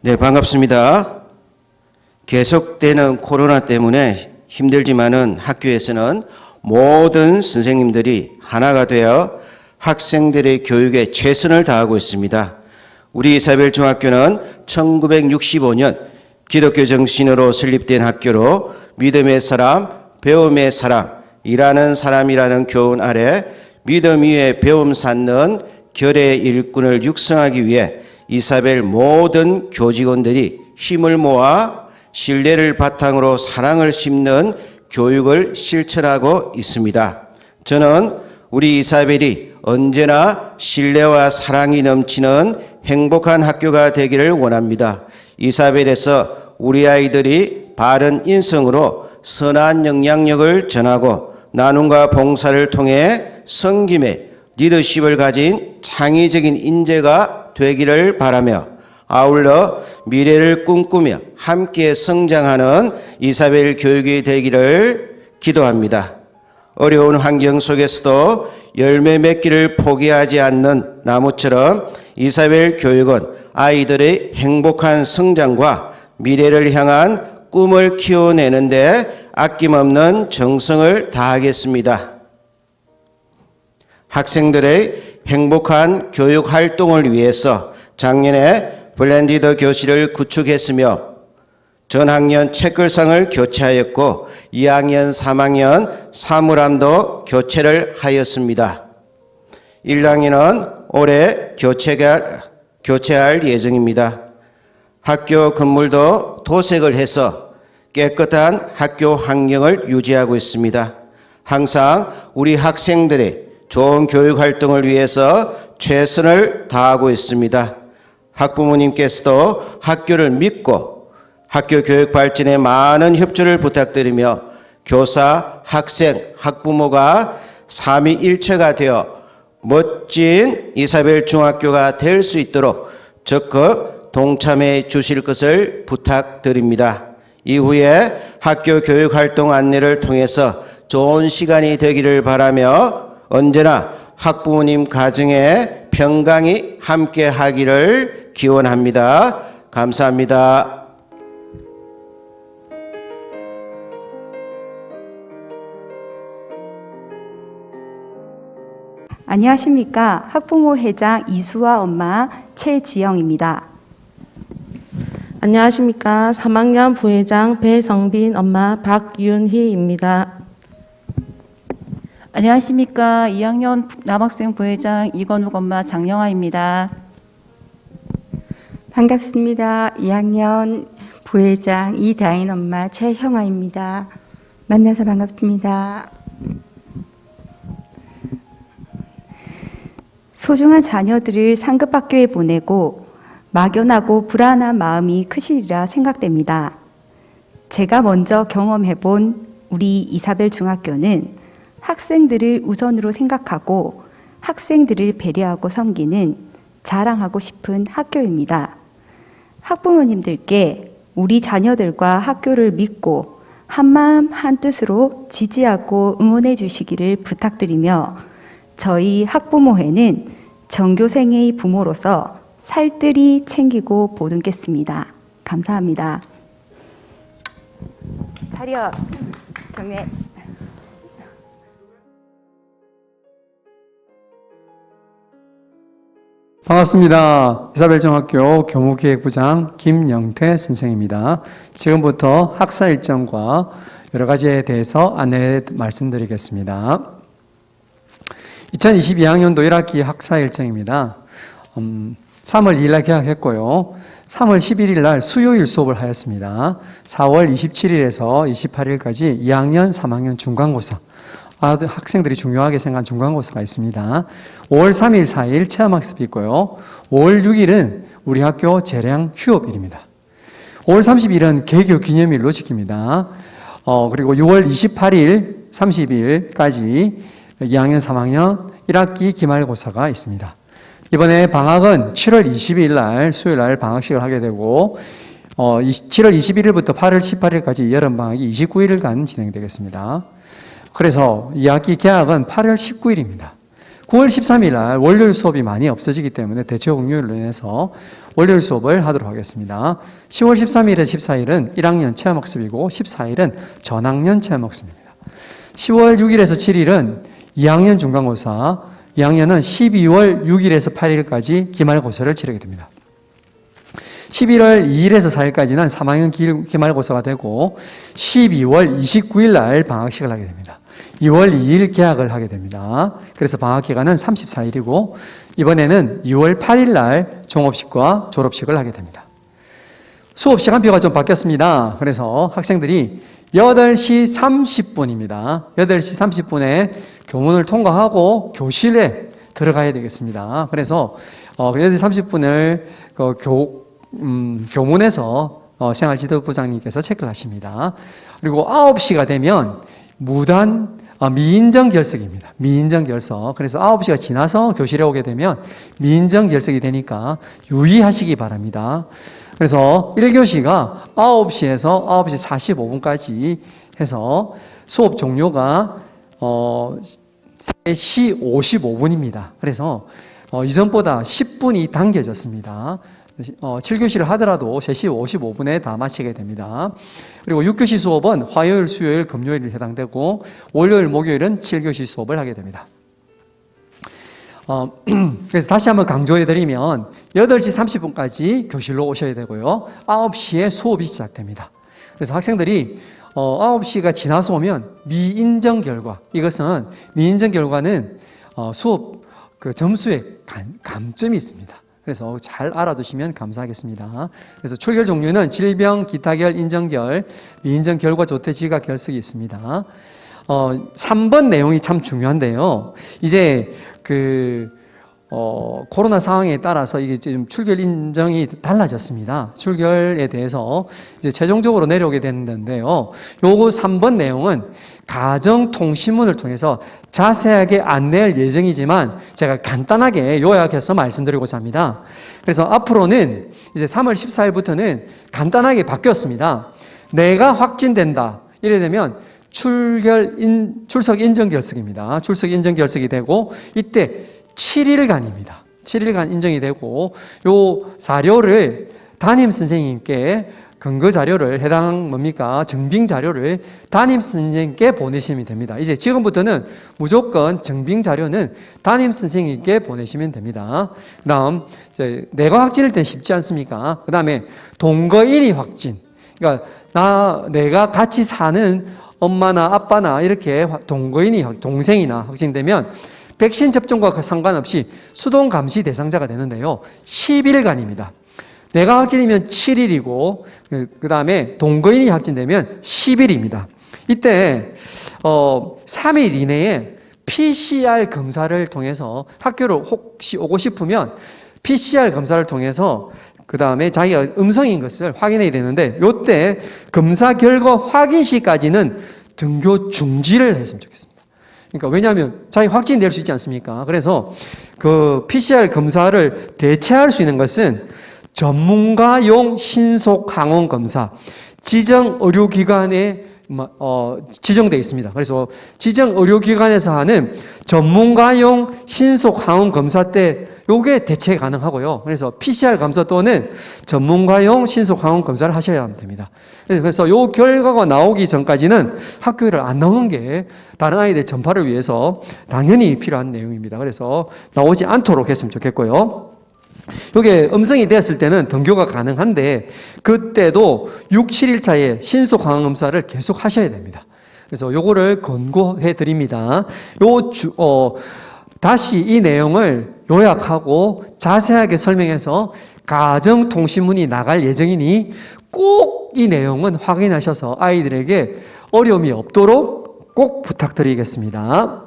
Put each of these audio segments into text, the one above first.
네, 반갑습니다. 계속되는 코로나 때문에 힘들지만은 학교에서는 모든 선생님들이 하나가 되어 학생들의 교육에 최선을 다하고 있습니다. 우리 이사벨 중학교는 1965년 기독교 정신으로 설립된 학교로 믿음의 사람, 배움의 사람, 일하는 사람이라는 교훈 아래 믿음 위에 배움 쌓는 결의 일꾼을 육성하기 위해 이사벨 모든 교직원들이 힘을 모아 신뢰를 바탕으로 사랑을 심는 교육을 실천하고 있습니다. 저는 우리 이사벨이 언제나 신뢰와 사랑이 넘치는 행복한 학교가 되기를 원합니다. 이사벨에서 우리 아이들이 바른 인성으로 선한 영향력을 전하고 나눔과 봉사를 통해 섬김의 리더십을 가진 창의적인 인재가 되기를 바라며 아울러 미래를 꿈꾸며 함께 성장하는 이사벨 교육이 되기를 기도합니다. 어려운 환경 속에서도 열매 맺기를 포기하지 않는 나무처럼 이사벨 교육은 아이들의 행복한 성장과 미래를 향한 꿈을 키워내는데 아낌없는 정성을 다하겠습니다. 학생들의 행복한 교육 활동을 위해서 작년에 블렌디드 교실을 구축했으며 전학년 책글상을 교체하였고 2학년, 3학년 사물함도 교체를 하였습니다. 1학년은 올해 교체할 예정입니다. 학교 건물도 도색을 해서 깨끗한 학교 환경을 유지하고 있습니다. 항상 우리 학생들의 좋은 교육 활동을 위해서 최선을 다하고 있습니다. 학부모님께서도 학교를 믿고 학교 교육 발전에 많은 협조를 부탁드리며 교사, 학생, 학부모가 삼위일체가 되어 멋진 이사벨 중학교가 될 수 있도록 적극 동참해 주실 것을 부탁드립니다. 이후에 학교 교육 활동 안내를 통해서 좋은 시간이 되기를 바라며 언제나 학부모님 가정에 평강이 함께 하기를 기원합니다. 감사합니다. 안녕하십니까. 학부모 회장 이수아 엄마 최지영입니다. 안녕하십니까. 3학년 부회장 배성빈 엄마 박윤희입니다. 안녕하십니까. 2학년 남학생 부회장 이건욱 엄마 장영아입니다. 반갑습니다. 2학년 부회장 이다인 엄마 최형아입니다. 만나서 반갑습니다. 소중한 자녀들을 상급학교에 보내고 막연하고 불안한 마음이 크시리라 생각됩니다. 제가 먼저 경험해본 우리 이사벨 중학교는 학생들을 우선으로 생각하고 학생들을 배려하고 섬기는 자랑하고 싶은 학교입니다. 학부모님들께 우리 자녀들과 학교를 믿고 한마음 한뜻으로 지지하고 응원해 주시기를 부탁드리며 저희 학부모회는 전교생의 부모로서 살뜰히 챙기고 보듬겠습니다. 감사합니다. 차렷, 경례. 반갑습니다. 이사벨 중학교 교무기획부장 김영태 선생입니다. 지금부터 학사 일정과 여러 가지에 대해서 안내 말씀드리겠습니다. 2022학년도 1학기 학사 일정입니다. 3월 2일 날 개학했고요. 3월 11일 날 수요일 수업을 하였습니다. 4월 27일에서 28일까지 2학년, 3학년 중간고사. 학생들이 중요하게 생각한 중간고사가 있습니다. 5월 3일, 4일 체험학습이 있고요. 5월 6일은 우리 학교 재량 휴업일입니다. 5월 30일은 개교 기념일로 지킵니다. 그리고 6월 28일, 30일까지 2학년, 3학년 1학기 기말고사가 있습니다. 이번에 방학은 7월 22일 날 수요일 날 방학식을 하게 되고 7월 21일부터 8월 18일까지 여름방학이 29일간 진행되겠습니다. 그래서 2학기 개학은 8월 19일입니다. 9월 13일 날 월요일 수업이 많이 없어지기 때문에 대체 공휴일로 인해서 월요일 수업을 하도록 하겠습니다. 10월 13일에 14일은 1학년 체험학습이고 14일은 전학년 체험학습입니다. 10월 6일에서 7일은 2학년 중간고사, 2학년은 12월 6일에서 8일까지 기말고사를 치르게 됩니다. 11월 2일에서 4일까지는 3학년 기말고사가 되고 12월 29일 날 방학식을 하게 됩니다. 2월 2일 개학을 하게 됩니다. 그래서 방학 기간은 34일이고 이번에는 2월 8일 날 종업식과 졸업식을 하게 됩니다. 수업 시간표가 좀 바뀌었습니다. 그래서 학생들이 8시 30분입니다. 8시 30분에 교문을 통과하고 교실에 들어가야 되겠습니다. 그래서 8시 30분을 교문에서 생활지도부장님께서 체크를 하십니다. 그리고 9시가 되면 미인정 결석입니다. 미인정 결석. 그래서 9시가 지나서 교실에 오게 되면 미인정 결석이 되니까 유의하시기 바랍니다. 그래서 1교시가 9시에서 9시 45분까지 해서 수업 종료가 3시 55분입니다. 그래서 이전보다 10분이 당겨졌습니다. 7교시를 하더라도 3시 55분에 다 마치게 됩니다. 그리고 6교시 수업은 화요일, 수요일, 금요일이 해당되고 월요일, 목요일은 7교시 수업을 하게 됩니다. 그래서 다시 한번 강조해드리면 8시 30분까지 교실로 오셔야 되고요. 9시에 수업이 시작됩니다. 그래서 학생들이 9시가 지나서 오면 미인정 결과, 이것은 미인정 결과는 수업 점수에 감점이 있습니다. 그래서 잘 알아두시면 감사하겠습니다. 그래서 출결 종류는 질병, 기타결, 인정결, 미인정 결과, 조퇴, 지각, 결석이 있습니다. 3번 내용이 참 중요한데요. 이제 코로나 상황에 따라서 이게 지금 출결 인정이 달라졌습니다. 출결에 대해서 이제 최종적으로 내려오게 됐는데요. 요거 3번 내용은 가정통신문을 통해서 자세하게 안내할 예정이지만 제가 간단하게 요약해서 말씀드리고자 합니다. 그래서 앞으로는 이제 3월 14일부터는 간단하게 바뀌었습니다. 내가 확진된다. 이래 되면 출석 인정 결석입니다. 출석 인정 결석이 되고 이때 7일간입니다. 7일간 인정이 되고 요 자료를 담임 선생님께 근거 자료를 해당 증빙 자료를 담임 선생님께 보내시면 됩니다. 이제 지금부터는 무조건 증빙 자료는 담임 선생님께 보내시면 됩니다. 그다음 내가 확진일 땐 쉽지 않습니까? 그다음에 동거인이 확진. 그러니까 내가 같이 사는 엄마나 아빠나 이렇게 동생이나 확진되면 백신 접종과 상관없이 수동 감시 대상자가 되는데요. 10일간입니다. 내가 확진이면 7일이고 그 다음에 동거인이 확진되면 10일입니다. 이때 3일 이내에 PCR 검사를 통해서 학교를 혹시 오고 싶으면 PCR 검사를 통해서 그 다음에 자기가 음성인 것을 확인해야 되는데 이때 검사 결과 확인 시까지는 등교 중지를 했으면 좋겠습니다. 그러니까 왜냐하면 자기 확진될 수 있지 않습니까? 그래서 그 PCR 검사를 대체할 수 있는 것은 전문가용 신속 항원 검사, 지정 의료기관에 지정되어 있습니다. 그래서 지정 의료기관에서 하는 전문가용 신속 항원 검사 때 요게 대체 가능하고요. 그래서 PCR 검사 또는 전문가용 신속 항원 검사를 하셔야 됩니다. 그래서 요 결과가 나오기 전까지는 학교를 안 나오는 게 다른 아이들 전파를 위해서 당연히 필요한 내용입니다. 그래서 나오지 않도록 했으면 좋겠고요. 이게 음성이 되었을 때는 등교가 가능한데 그때도 6, 7일 차에 신속 항원 검사를 계속 하셔야 됩니다. 그래서 요거를 권고해 드립니다. 다시 이 내용을 요약하고 자세하게 설명해서 가정통신문이 나갈 예정이니 꼭 이 내용은 확인하셔서 아이들에게 어려움이 없도록 꼭 부탁드리겠습니다.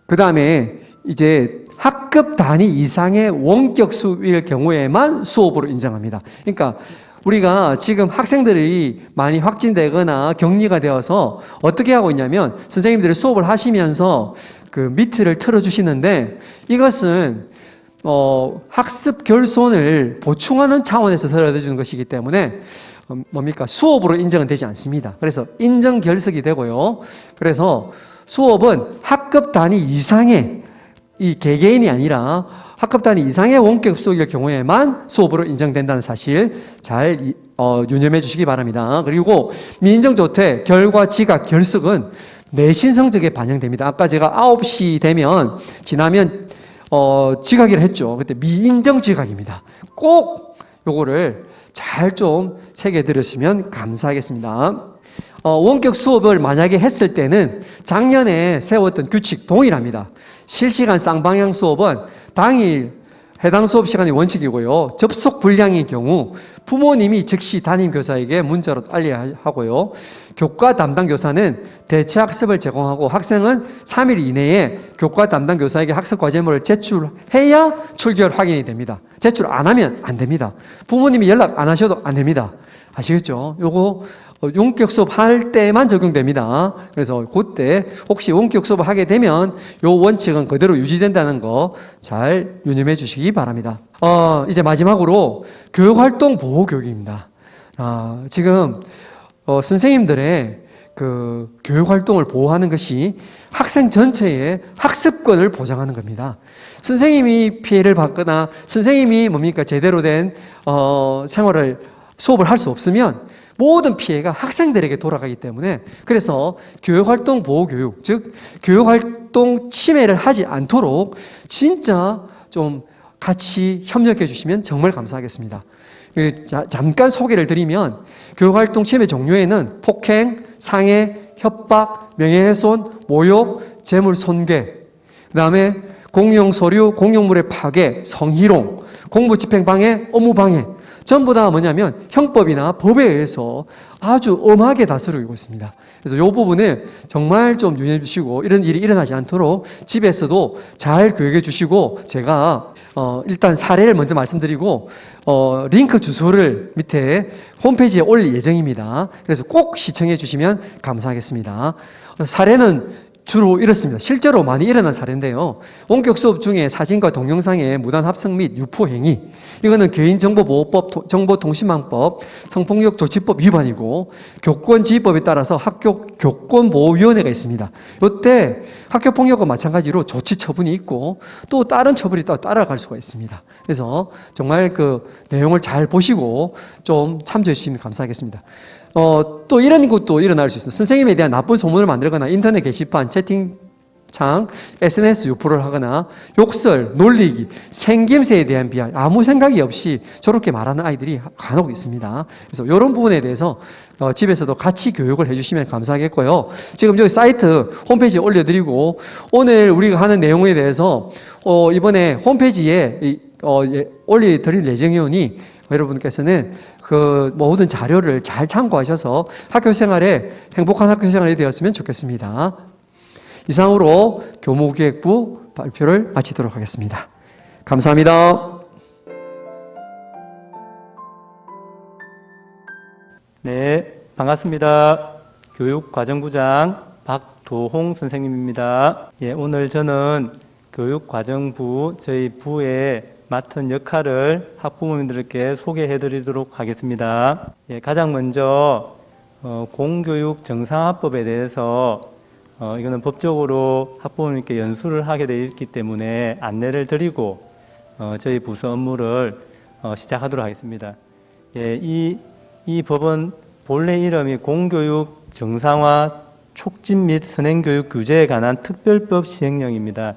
그 다음에 이제 학급 단위 이상의 원격 수업일 경우에만 수업으로 인정합니다. 그러니까 우리가 지금 학생들이 많이 확진되거나 격리가 되어서 어떻게 하고 있냐면 선생님들이 수업을 하시면서 그 미트를 틀어주시는데 이것은 학습 결손을 보충하는 차원에서 틀어주는 것이기 때문에 수업으로 인정은 되지 않습니다. 그래서 인정 결석이 되고요. 그래서 수업은 학급 단위 이상의 이 개개인이 아니라 학급 단위 이상의 원격 수업일 경우에만 수업으로 인정된다는 사실 잘 유념해 주시기 바랍니다. 그리고 미인정조퇴, 결과, 지각, 결석은 내신 성적에 반영됩니다. 아까 제가 9시 되면 지나면 지각이라 했죠. 그때 미인정 지각입니다. 꼭 요거를 잘 좀 새겨 들으시면 감사하겠습니다. 원격 수업을 만약에 했을 때는 작년에 세웠던 규칙 동일합니다. 실시간 쌍방향 수업은 당일 해당 수업 시간이 원칙이고요. 접속 불량의 경우 부모님이 즉시 담임 교사에게 문자로 알려야 하고요. 교과 담당 교사는 대체 학습을 제공하고 학생은 3일 이내에 교과 담당 교사에게 학습 과제물을 제출해야 출결 확인이 됩니다. 제출 안 하면 안 됩니다. 부모님이 연락 안 하셔도 안 됩니다. 아시겠죠? 요거 원격 수업 할 때만 적용됩니다. 그래서 그때 혹시 원격 수업을 하게 되면 요 원칙은 그대로 유지된다는 거 잘 유념해 주시기 바랍니다. 이제 마지막으로 교육활동 보호 교육입니다. 지금 선생님들의 그 교육활동을 보호하는 것이 학생 전체의 학습권을 보장하는 겁니다. 선생님이 피해를 받거나 선생님이 제대로 된 수업을 할 수 없으면 모든 피해가 학생들에게 돌아가기 때문에 그래서 교육활동 보호교육, 즉 교육활동 침해를 하지 않도록 진짜 좀 같이 협력해 주시면 정말 감사하겠습니다. 잠깐 소개를 드리면 교육활동 침해 종류에는 폭행, 상해, 협박, 명예훼손, 모욕, 재물손괴, 그 다음에 공용서류, 공용물의 파괴, 성희롱, 공무집행방해, 업무방해 전부 다 뭐냐면 형법이나 법에 의해서 아주 엄하게 다스리고 있습니다. 그래서 이 부분을 정말 좀 유념해 주시고 이런 일이 일어나지 않도록 집에서도 잘 교육해 주시고 제가 일단 사례를 먼저 말씀드리고 링크 주소를 밑에 홈페이지에 올릴 예정입니다. 그래서 꼭 시청해 주시면 감사하겠습니다. 사례는 주로 이렇습니다. 실제로 많이 일어난 사례인데요. 원격 수업 중에 사진과 동영상의 무단 합성 및 유포 행위. 이거는 개인정보보호법, 정보통신망법, 성폭력조치법 위반이고 교권지휘법에 따라서 학교 교권보호위원회가 있습니다. 이때 학교폭력과 마찬가지로 조치 처분이 있고 또 다른 처분이 따라갈 수가 있습니다. 그래서 정말 그 내용을 잘 보시고 좀 참조해 주시면 감사하겠습니다. 또 이런 것도 일어날 수 있어요. 선생님에 대한 나쁜 소문을 만들거나 인터넷 게시판, 채팅창, SNS 유포를 하거나 욕설, 놀리기, 생김새에 대한 비하, 아무 생각이 없이 저렇게 말하는 아이들이 간혹 있습니다. 그래서 이런 부분에 대해서 집에서도 같이 교육을 해주시면 감사하겠고요. 지금 여기 사이트 홈페이지에 올려드리고 오늘 우리가 하는 내용에 대해서 이번에 홈페이지에 올려드릴 예정이오니 여러분께서는 그 모든 자료를 잘 참고하셔서 행복한 학교 생활이 되었으면 좋겠습니다. 이상으로 교무기획부 발표를 마치도록 하겠습니다. 감사합니다. 네, 반갑습니다. 교육과정부장 박도홍 선생님입니다. 오늘 저는 교육과정부 저희 부의 맡은 역할을 학부모님들께 소개해 드리도록 하겠습니다. 가장 먼저 공교육 정상화법에 대해서 이거는 법적으로 학부모님께 연수를 하게 되어 있기 때문에 안내를 드리고 저희 부서 업무를 시작하도록 하겠습니다. 이 법은 본래 이름이 공교육 정상화 촉진 및 선행교육 규제에 관한 특별법 시행령입니다.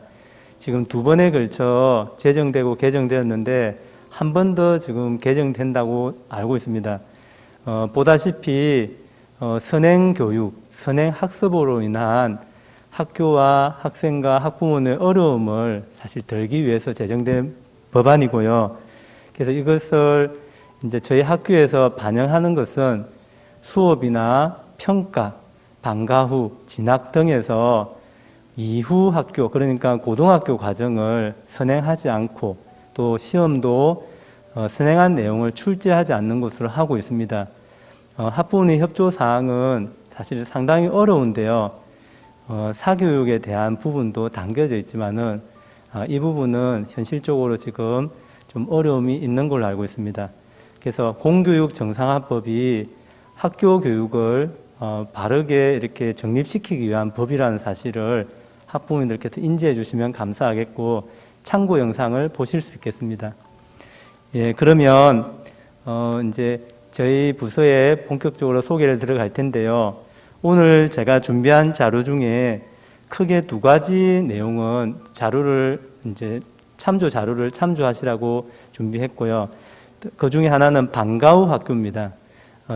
지금 2번에 걸쳐 제정되고 개정되었는데 한 번 더 지금 개정된다고 알고 있습니다. 보다시피 선행교육, 선행학습으로 인한 학교와 학생과 학부모의 어려움을 사실 덜기 위해서 제정된 법안이고요. 그래서 이것을 이제 저희 학교에서 반영하는 것은 수업이나 평가, 방과 후, 진학 등에서 이후 학교, 그러니까 고등학교 과정을 선행하지 않고 또 시험도 선행한 내용을 출제하지 않는 것으로 하고 있습니다. 학부모의 협조 사항은 사실 상당히 어려운데요. 사교육에 대한 부분도 담겨져 있지만은 이 부분은 현실적으로 지금 좀 어려움이 있는 걸로 알고 있습니다. 그래서 공교육 정상화법이 학교 교육을 바르게 이렇게 정립시키기 위한 법이라는 사실을 학부모님들께서 인지해 주시면 감사하겠고 참고 영상을 보실 수 있겠습니다. 예, 그러면 이제 저희 부서에 본격적으로 소개를 들어갈 텐데요. 오늘 제가 준비한 자료 중에 크게 두 가지 내용은 참조 자료를 참조하시라고 준비했고요. 그 중에 하나는 방과후 학교입니다.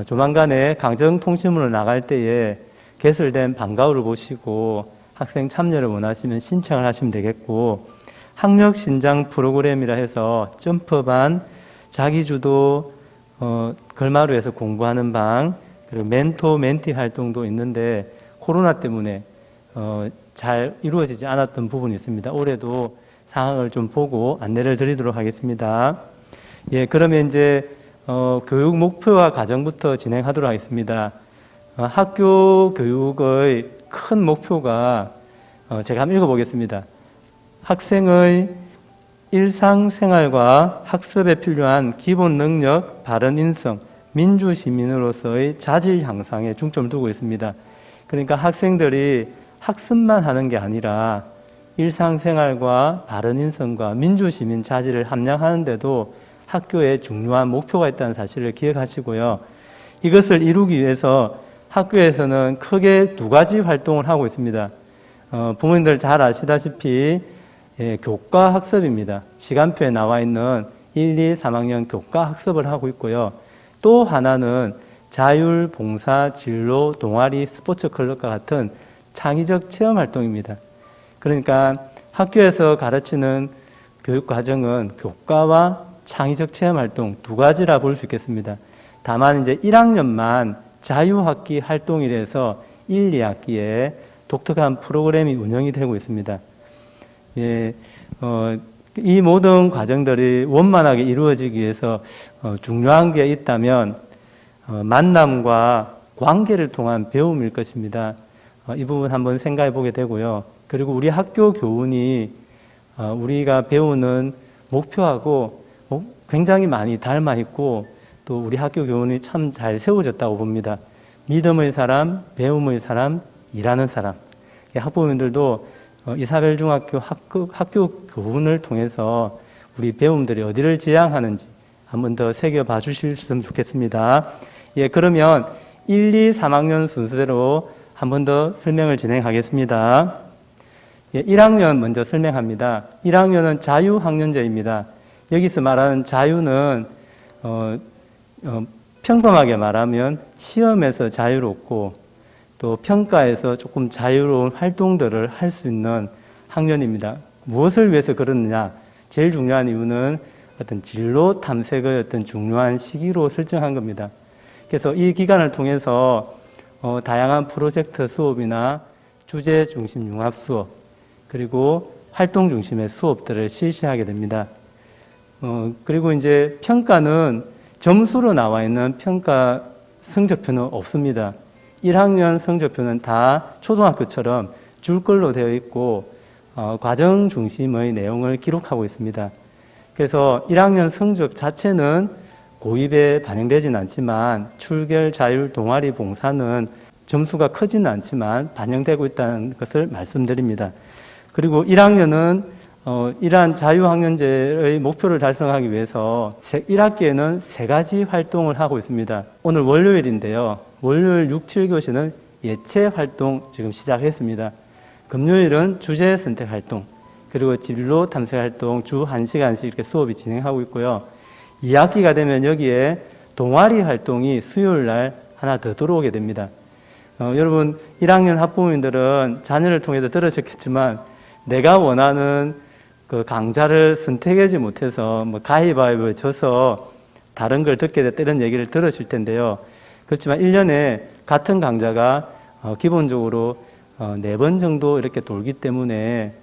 조만간에 강정통신문으로 나갈 때에 개설된 방과후를 보시고 학생 참여를 원하시면 신청을 하시면 되겠고, 학력 신장 프로그램이라 해서 점프반, 자기주도 걸마루에서 공부하는 방, 그리고 멘토 멘티 활동도 있는데 코로나 때문에 잘 이루어지지 않았던 부분이 있습니다. 올해도 상황을 좀 보고 안내를 드리도록 하겠습니다. 예, 그러면 이제 교육 목표와 과정부터 진행하도록 하겠습니다. 학교 교육의 큰 목표가 제가 한번 읽어보겠습니다. 학생의 일상생활과 학습에 필요한 기본 능력, 바른 인성, 민주시민으로서의 자질 향상에 중점을 두고 있습니다. 그러니까 학생들이 학습만 하는 게 아니라 일상생활과 바른 인성과 민주시민 자질을 함양하는데도 학교에 중요한 목표가 있다는 사실을 기억하시고요. 이것을 이루기 위해서 학교에서는 크게 두 가지 활동을 하고 있습니다. 부모님들 잘 아시다시피 교과 학습입니다. 시간표에 나와 있는 1, 2, 3학년 교과 학습을 하고 있고요. 또 하나는 자율, 봉사, 진로, 동아리, 스포츠 클럽과 같은 창의적 체험 활동입니다. 그러니까 학교에서 가르치는 교육 과정은 교과와 창의적 체험 활동 두 가지라 볼 수 있겠습니다. 다만 이제 1학년만 자유학기 활동이라서 1, 2학기에 독특한 프로그램이 운영이 되고 있습니다. 예, 이 모든 과정들이 원만하게 이루어지기 위해서 중요한 게 있다면 만남과 관계를 통한 배움일 것입니다. 이 부분 한번 생각해 보게 되고요. 그리고 우리 학교 교훈이 우리가 배우는 목표하고 굉장히 많이 닮아 있고 또 우리 학교 교훈이 참 잘 세워졌다고 봅니다. 믿음의 사람, 배움의 사람, 일하는 사람. 학부모님들도 이사벨중학교 학교 교훈을 통해서 우리 배움들이 어디를 지향하는지 한번 더 새겨봐 주셨으면 좋겠습니다. 예, 그러면 1, 2, 3학년 순서대로 한 번 더 설명을 진행하겠습니다. 예, 1학년 먼저 설명합니다. 1학년은 자유학년제입니다. 여기서 말하는 자유는 평범하게 말하면 시험에서 자유롭고 또 평가에서 조금 자유로운 활동들을 할 수 있는 학년입니다. 무엇을 위해서 그러느냐? 제일 중요한 이유는 어떤 진로 탐색의 어떤 중요한 시기로 설정한 겁니다. 그래서 이 기간을 통해서 다양한 프로젝트 수업이나 주제 중심 융합 수업 그리고 활동 중심의 수업들을 실시하게 됩니다. 그리고 이제 평가는 점수로 나와 있는 평가 성적표는 없습니다. 1학년 성적표는 다 초등학교처럼 줄글로 되어 있고 과정 중심의 내용을 기록하고 있습니다. 그래서 1학년 성적 자체는 고입에 반영되지는 않지만 출결, 자율, 동아리, 봉사는 점수가 크지는 않지만 반영되고 있다는 것을 말씀드립니다. 그리고 1학년은 이러한 자유학년제의 목표를 달성하기 위해서 1학기에는 3가지 활동을 하고 있습니다. 오늘 월요일인데요. 월요일 6, 7교시는 예체 활동 지금 시작했습니다. 금요일은 주제 선택 활동, 그리고 진로 탐색 활동 주 1시간씩 이렇게 수업이 진행하고 있고요. 2학기가 되면 여기에 동아리 활동이 수요일 날 하나 더 들어오게 됩니다. 여러분 1학년 학부모님들은 자녀를 통해서 들으셨겠지만 내가 원하는 그 강좌를 선택하지 못해서 뭐 가위바위보에 져서 다른 걸 듣게 됐다 이런 얘기를 들으실 텐데요. 그렇지만 1년에 같은 강좌가 기본적으로 4번 정도 이렇게 돌기 때문에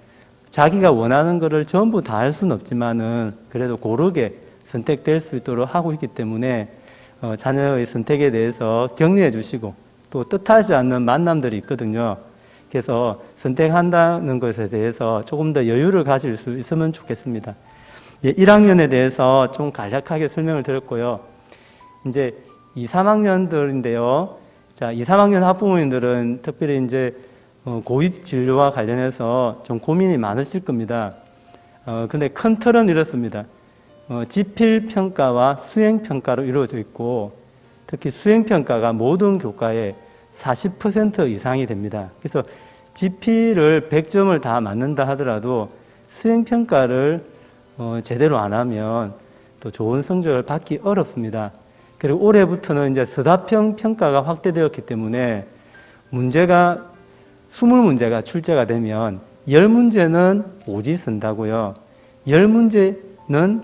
자기가 원하는 거를 전부 다 할 수는 없지만은 그래도 고르게 선택될 수 있도록 하고 있기 때문에 자녀의 선택에 대해서 격려해 주시고 또 뜻하지 않는 만남들이 있거든요. 그래서 선택한다는 것에 대해서 조금 더 여유를 가질 수 있으면 좋겠습니다. 예, 1학년에 대해서 좀 간략하게 설명을 드렸고요. 이제 2, 3학년들인데요. 자, 2, 3학년 학부모님들은 특별히 이제 고입 진료와 관련해서 좀 고민이 많으실 겁니다. 근데 큰 틀은 이렇습니다. 지필 평가와 수행 평가로 이루어져 있고, 특히 수행 평가가 모든 교과의 40% 이상이 됩니다. 그래서 지필을 100점을 다 맞는다 하더라도 수행 평가를 제대로 안 하면 또 좋은 성적을 받기 어렵습니다. 그리고 올해부터는 이제 서다평 평가가 확대되었기 때문에 문제가 20문제가 출제가 되면 10문제는 오지 쓴다고요. 10문제는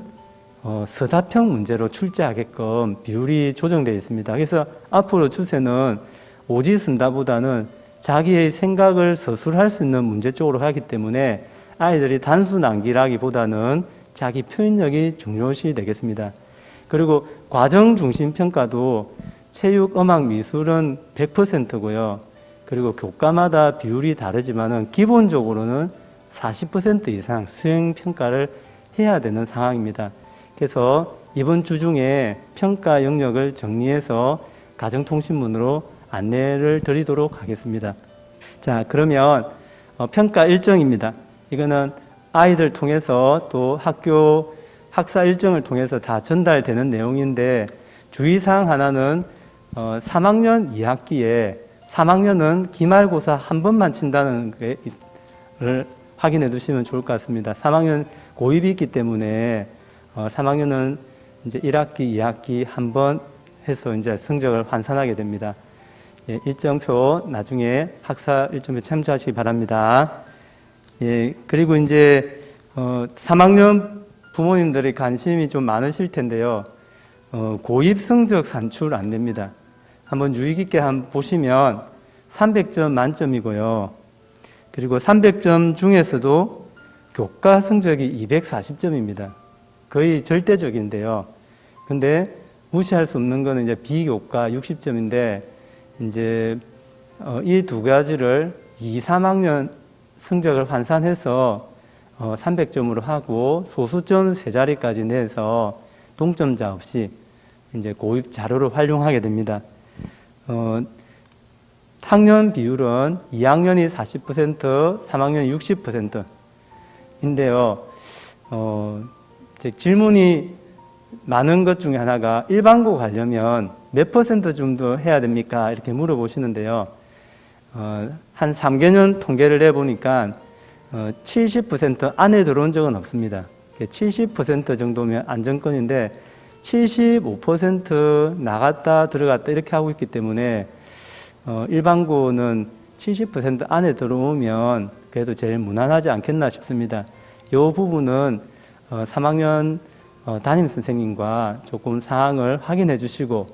서다평 문제로 출제하게끔 비율이 조정되어 있습니다. 그래서 앞으로 추세는 오지 쓴다보다는 자기의 생각을 서술할 수 있는 문제 쪽으로 가기 때문에 아이들이 단순 암기라기보다는 자기 표현력이 중요시 되겠습니다. 그리고 과정 중심 평가도 체육, 음악, 미술은 100%고요. 그리고 교과마다 비율이 다르지만은 기본적으로는 40% 이상 수행 평가를 해야 되는 상황입니다. 그래서 이번 주 중에 평가 영역을 정리해서 가정통신문으로 안내를 드리도록 하겠습니다. 자, 그러면 평가 일정입니다. 이거는 아이들 통해서 또 학교 학사 일정을 통해서 다 전달되는 내용인데, 주의사항 하나는 3학년 2학기에 3학년은 기말고사 한 번만 친다는 걸 확인해 두시면 좋을 것 같습니다. 3학년 고입이 있기 때문에 3학년은 이제 1학기, 2학기 한 번 해서 이제 성적을 환산하게 됩니다. 예, 일정표 나중에 학사 일정표 참조하시기 바랍니다. 예, 그리고 이제 3학년 부모님들이 관심이 좀 많으실 텐데요. 고입 성적 산출 안 됩니다. 한번 유의 깊게 한번 보시면 300점 만점이고요. 그리고 300점 중에서도 교과 성적이 240점입니다. 거의 절대적인데요. 근데 무시할 수 없는 거는 이제 비교과 60점인데, 이제 이 두 가지를 2, 3학년 성적을 환산해서 300점으로 하고 소수점 세 자리까지 내서 동점자 없이 이제 고입 자료를 활용하게 됩니다. 학년 비율은 2학년이 40%, 3학년이 60%인데요. 질문이 많은 것 중에 하나가 일반고 가려면 몇 퍼센트 정도 해야 됩니까? 이렇게 물어보시는데요. 한 3개년 통계를 내보니까 70% 안에 들어온 적은 없습니다. 70% 정도면 안정권인데 75% 나갔다 들어갔다 이렇게 하고 있기 때문에 일반고는 70% 안에 들어오면 그래도 제일 무난하지 않겠나 싶습니다. 이 부분은 3학년 담임선생님과 조금 사항을 확인해 주시고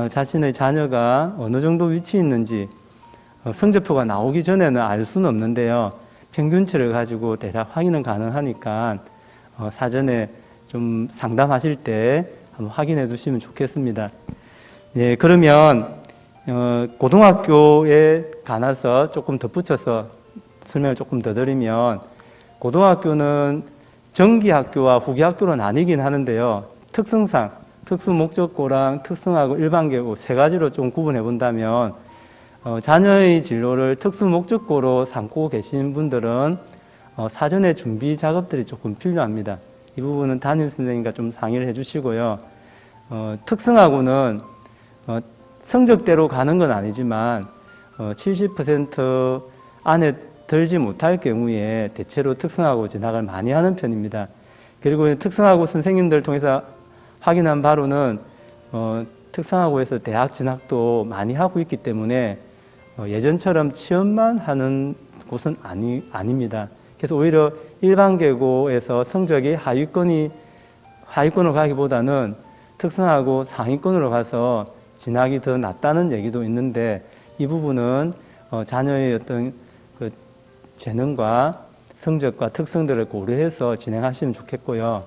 자신의 자녀가 어느 정도 위치에 있는지 성적표가 나오기 전에는 알 수는 없는데요. 평균치를 가지고 대략 확인은 가능하니까 사전에 좀 상담하실 때 한번 확인해 두시면 좋겠습니다. 예, 그러면 고등학교에 관해서 조금 덧붙여서 설명을 조금 더 드리면, 고등학교는 정기학교와 후기학교로 나뉘긴 하는데요. 특성상 특수목적고랑 특성화고 일반계고 세 가지로 좀 구분해 본다면 자녀의 진로를 특수목적고로 삼고 계신 분들은 사전에 준비 작업들이 조금 필요합니다. 이 부분은 담임선생님과 좀 상의를 해주시고요. 특성화고는 성적대로 가는 건 아니지만 70% 안에 들지 못할 경우에 대체로 특성화고 진학을 많이 하는 편입니다. 그리고 특성화고 선생님들 통해서 확인한 바로는 특성화고에서 대학 진학도 많이 하고 있기 때문에 예전처럼 취업만 하는 곳은 아닙니다. 그래서 오히려 일반계고에서 성적이 하위권으로 가기보다는 특성화고 상위권으로 가서 진학이 더 낫다는 얘기도 있는데, 이 부분은 자녀의 어떤 그 재능과 성적과 특성들을 고려해서 진행하시면 좋겠고요.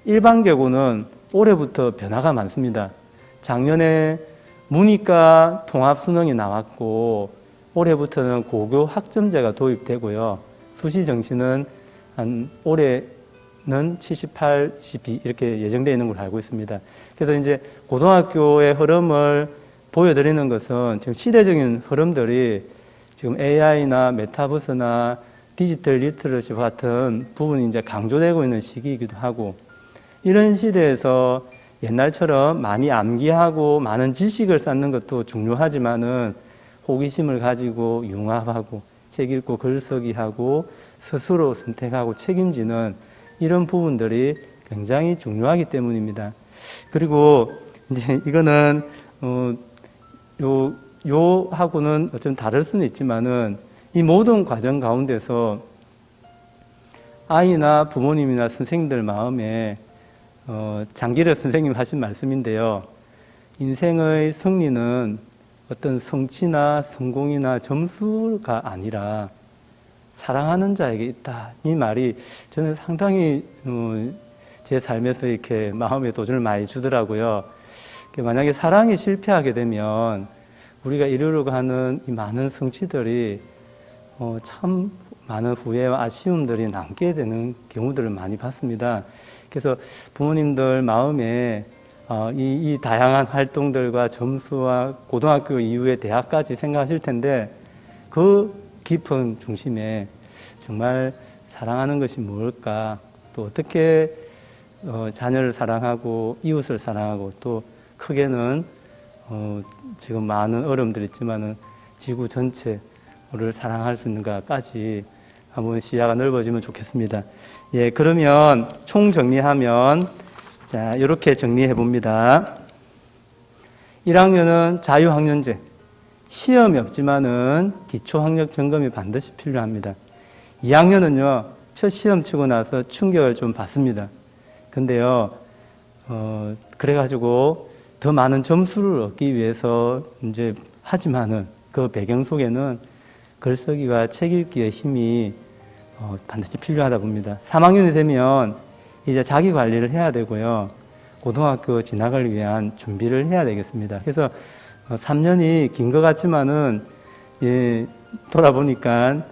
일반계고는 올해부터 변화가 많습니다. 작년에 문이과 통합수능이 나왔고 올해부터는 고교 학점제가 도입되고요. 수시 정시는 한 올해는 78, 12 이렇게 예정되어 있는 걸로 알고 있습니다. 그래서 이제 고등학교의 흐름을 보여드리는 것은 지금 시대적인 흐름들이 지금 AI나 메타버스나 디지털 리터러시 같은 부분이 이제 강조되고 있는 시기이기도 하고, 이런 시대에서 옛날처럼 많이 암기하고 많은 지식을 쌓는 것도 중요하지만은 호기심을 가지고 융합하고 책 읽고 글쓰기 하고 스스로 선택하고 책임지는 이런 부분들이 굉장히 중요하기 때문입니다. 그리고 이제 이거는 요하고는 좀 다를 수는 있지만은 이 모든 과정 가운데서 아이나 부모님이나 선생님들 마음에 장기를 선생님 하신 말씀인데요. 인생의 승리는 어떤 성취나 성공이나 점수가 아니라 사랑하는 자에게 있다. 이 말이 저는 상당히 제 삶에서 이렇게 마음에 도전을 많이 주더라고요. 만약에 사랑이 실패하게 되면 우리가 이루려고 하는 이 많은 성취들이 참 많은 후회와 아쉬움들이 남게 되는 경우들을 많이 봤습니다. 그래서 부모님들 마음에 이 다양한 활동들과 점수와 고등학교 이후에 대학까지 생각하실 텐데, 그 깊은 중심에 정말 사랑하는 것이 무엇일까, 또 어떻게 자녀를 사랑하고 이웃을 사랑하고 또 크게는 지금 많은 어려움들이 있지만은 지구 전체를 사랑할 수 있는가까지 한번 시야가 넓어지면 좋겠습니다. 예, 그러면 총 정리하면 자, 이렇게 정리해 봅니다. 1학년은 자유학년제, 시험이 없지만은 기초학력 점검이 반드시 필요합니다. 2학년은요, 첫 시험 치고 나서 충격을 좀 받습니다. 근데요, 그래가지고 더 많은 점수를 얻기 위해서 이제 하지만은 그 배경 속에는 글쓰기와 책 읽기의 힘이 반드시 필요하다 봅니다. 3학년이 되면 이제 자기 관리를 해야 되고요. 고등학교 진학을 위한 준비를 해야 되겠습니다. 그래서 3년이 긴 것 같지만은 돌아보니까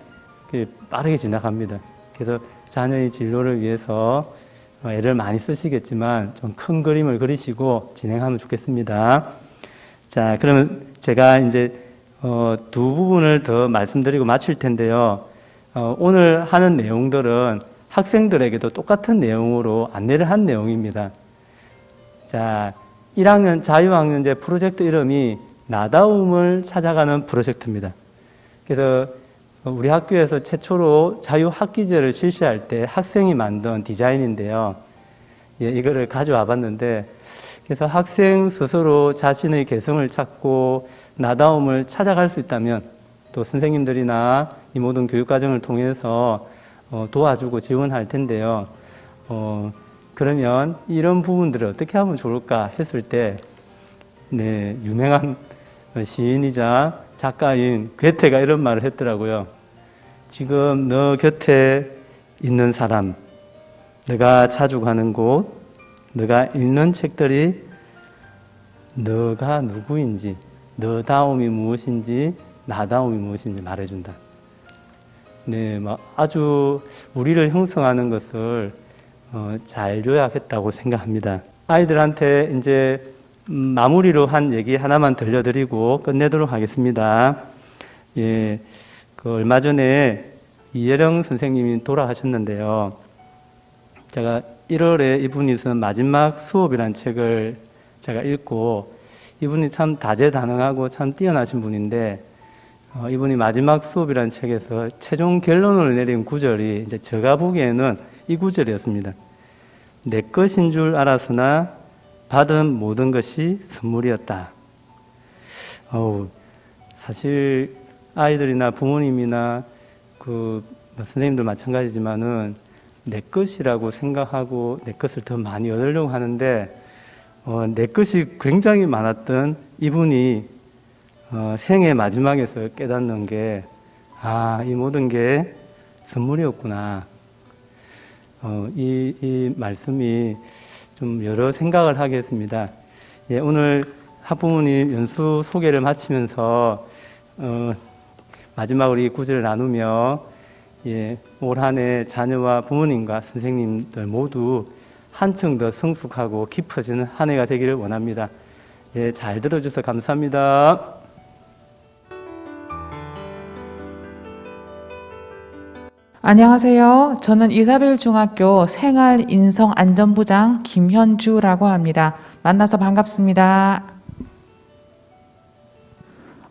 빠르게 지나갑니다. 그래서 자녀의 진로를 위해서 애를 많이 쓰시겠지만 좀 큰 그림을 그리시고 진행하면 좋겠습니다. 자, 그러면 제가 이제 두 부분을 더 말씀드리고 마칠 텐데요. 오늘 하는 내용들은 학생들에게도 똑같은 내용으로 안내를 한 내용입니다. 자, 1학년 자유학년제 프로젝트 이름이 나다움을 찾아가는 프로젝트입니다. 그래서 우리 학교에서 최초로 자유학기제를 실시할 때 학생이 만든 디자인인데요. 예, 이거를 가져와 봤는데, 그래서 학생 스스로 자신의 개성을 찾고 나다움을 찾아갈 수 있다면 또 선생님들이나 이 모든 교육과정을 통해서 도와주고 지원할 텐데요. 그러면 이런 부분들을 어떻게 하면 좋을까 했을 때, 네, 유명한 시인이자 작가인 괴테가 이런 말을 했더라고요. 지금 너 곁에 있는 사람, 너가 자주 가는 곳, 너가 읽는 책들이 너가 누구인지, 너다움이 무엇인지, 나다움이 무엇인지 말해준다. 네, 아주 우리를 형성하는 것을 잘 요약했다고 생각합니다. 아이들한테 이제 마무리로 한 얘기 하나만 들려드리고 끝내도록 하겠습니다. 예, 얼마 전에 이혜령 선생님이 돌아가셨는데요. 제가 1월에 이분이 쓴 마지막 수업이라는 책을 제가 읽고, 이분이 참 다재다능하고 참 뛰어나신 분인데, 이분이 마지막 수업이라는 책에서 최종 결론을 내린 구절이 이제 제가 보기에는 이 구절이었습니다. 내 것인 줄 알았으나 받은 모든 것이 선물이었다. 사실 아이들이나 부모님이나 선생님들 마찬가지지만은 내 것이라고 생각하고 내 것을 더 많이 얻으려고 하는데, 내 것이 굉장히 많았던 이분이 생애 마지막에서 깨닫는 게, 이 모든 게 선물이었구나. 이 말씀이 좀 여러 생각을 하게 했습니다. 예, 오늘 학부모님 연수 소개를 마치면서 마지막으로 이 구절을 나누며, 예, 올 한 해 자녀와 부모님과 선생님들 모두 한층 더 성숙하고 깊어지는 한 해가 되기를 원합니다. 예, 잘 들어주셔서 감사합니다. 안녕하세요. 저는 이사벨 중학교 생활인성안전부장 김현주라고 합니다. 만나서 반갑습니다.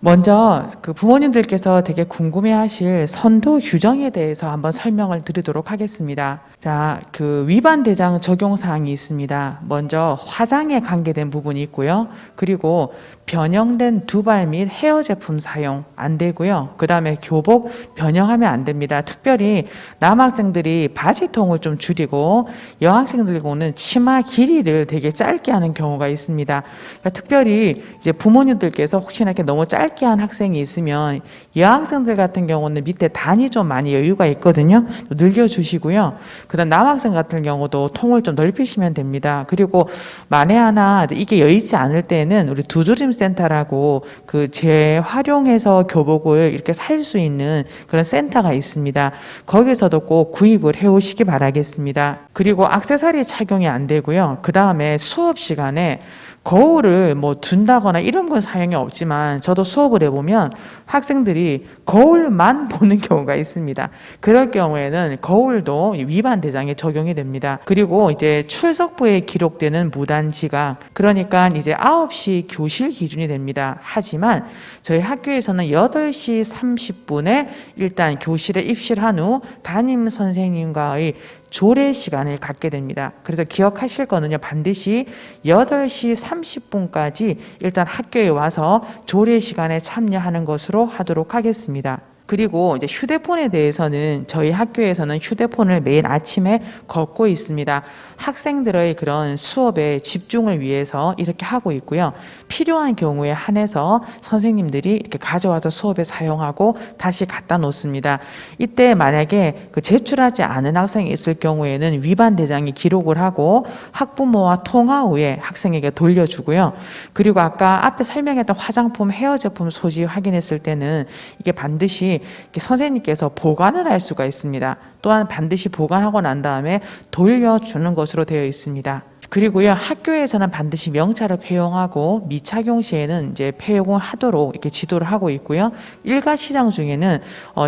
먼저 그 부모님들께서 되게 궁금해하실 선도 규정에 대해서 한번 설명을 드리도록 하겠습니다. 자, 그 위반 대상 적용 사항이 있습니다. 먼저 화장에 관계된 부분이 있고요. 그리고 변형된 두발 및 헤어 제품 사용 안 되고요. 그 다음에 교복 변형하면 안 됩니다. 특별히 남학생들이 바지통을 좀 줄이고 여학생들고는 치마 길이를 되게 짧게 하는 경우가 있습니다. 그러니까 특별히 이제 부모님들께서 혹시나 이렇게 너무 짧게 한 학생이 있으면 여학생들 같은 경우는 밑에 단이 좀 많이 여유가 있거든요. 늘려주시고요. 그다음 남학생 같은 경우도 통을 좀 넓히시면 됩니다. 그리고 만에 하나 이게 여의치 않을 때는 우리 두드림 센터라고 그 재활용해서 교복을 이렇게 살 수 있는 그런 센터가 있습니다. 거기서도 꼭 구입을 해오시기 바라겠습니다. 그리고 액세서리 착용이 안 되고요. 그 다음에 수업 시간에 거울을 뭐 둔다거나 이런 건 사용이 없지만 저도 수업을 해보면 학생들이 거울만 보는 경우가 있습니다. 그럴 경우에는 거울도 위반 대상에 적용이 됩니다. 그리고 이제 출석부에 기록되는 무단 지각, 그러니까 이제 9시 교실 기준이 됩니다. 하지만 저희 학교에서는 8시 30분에 일단 교실에 입실한 후 담임 선생님과의 조례 시간을 갖게 됩니다. 그래서 기억하실 거는요, 반드시 8시 30분까지 일단 학교에 와서 조례 시간에 참여하는 것으로 하도록 하겠습니다. 그리고 이제 휴대폰에 대해서는 저희 학교에서는 휴대폰을 매일 아침에 걷고 있습니다. 학생들의 그런 수업에 집중을 위해서 이렇게 하고 있고요. 필요한 경우에 한해서 선생님들이 이렇게 가져와서 수업에 사용하고 다시 갖다 놓습니다. 이때 만약에 그 제출하지 않은 학생이 있을 경우에는 위반 대상이 기록을 하고 학부모와 통화 후에 학생에게 돌려주고요. 그리고 아까 앞에 설명했던 화장품, 헤어 제품 소지 확인했을 때는 이게 반드시 선생님께서 보관을 할 수가 있습니다. 또한 반드시 보관하고 난 다음에 돌려주는 것으로 되어 있습니다. 그리고요, 학교에서는 반드시 명찰을 폐용하고 미착용 시에는 이제 폐용을 하도록 이렇게 지도를 하고 있고요. 일과 시장 중에는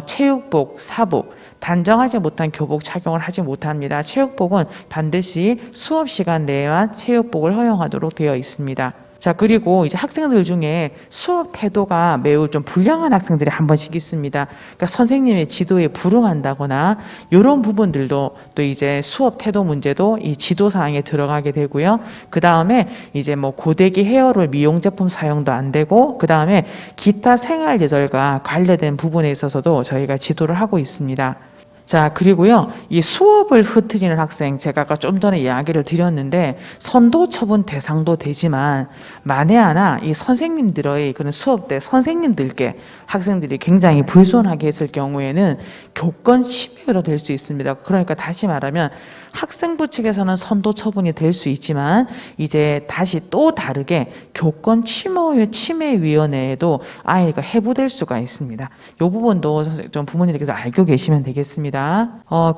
체육복, 사복, 단정하지 못한 교복 착용을 하지 못합니다. 체육복은 반드시 수업 시간 내에만 체육복을 허용하도록 되어 있습니다. 자, 그리고 이제 학생들 중에 수업 태도가 매우 좀 불량한 학생들이 한 번씩 있습니다. 그러니까 선생님의 지도에 불응한다거나 이런 부분들도 또 이제 수업 태도 문제도 이 지도 사항에 들어가게 되고요. 그 다음에 이제 뭐 고데기 헤어롤 미용 제품 사용도 안 되고, 그 다음에 기타 생활 예절과 관련된 부분에 있어서도 저희가 지도를 하고 있습니다. 자, 그리고요, 이 수업을 흐트리는 학생, 제가 아까 좀 전에 이야기를 드렸는데 선도 처분 대상도 되지만 만에 하나 이 선생님들의 그런 수업 때 선생님들께 학생들이 굉장히 불손하게 했을 경우에는 교권 침해로 될 수 있습니다. 그러니까 다시 말하면 학생부 측에서는 선도 처분이 될 수 있지만 이제 다시 또 다르게 교권 침해위원회에도 아이가 해부될 수가 있습니다. 이 부분도 좀 부모님께서 알고 계시면 되겠습니다.